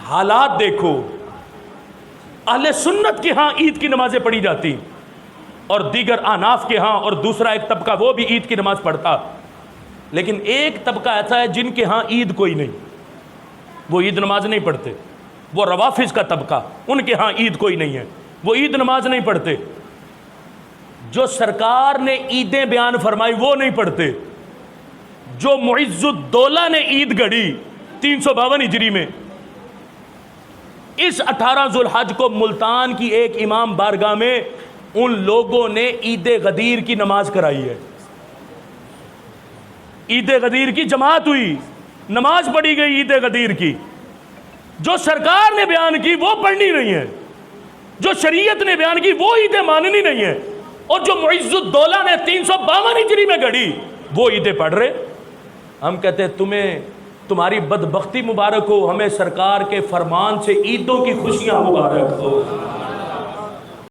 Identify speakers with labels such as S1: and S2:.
S1: حالات دیکھو، اہل سنت کے ہاں عید کی نمازیں پڑھی جاتی اور دیگر احناف کے ہاں اور دوسرا ایک طبقہ وہ بھی عید کی نماز پڑھتا، لیکن ایک طبقہ ایسا ہے جن کے ہاں عید کوئی نہیں، وہ عید نماز نہیں پڑھتے، وہ روافض کا طبقہ، ان کے ہاں عید کوئی نہیں ہے، وہ عید نماز نہیں پڑھتے، جو سرکار نے عیدیں بیان فرمائی وہ نہیں پڑھتے، جو معز الدولہ نے عید گھڑی 352 ہجری میں، اس 18 ذوالحج کو ملتان کی ایک امام بارگاہ میں ان لوگوں نے عید غدیر کی نماز کرائی ہے، عید غدیر کی جماعت ہوئی، نماز پڑھی گئی عید غدیر کی، جو سرکار نے بیان کی وہ پڑھنی نہیں ہے، جو شریعت نے بیان کی وہ عیدیں ماننی نہیں ہے، اور جو معز الدولہ نے 352 ہجری میں گھڑی وہ عیدیں پڑھ رہے۔ ہم کہتے ہیں تمہیں تمہاری بدبختی مبارک ہو، ہمیں سرکار کے فرمان سے عیدوں کی خوشیاں مبارک ہو۔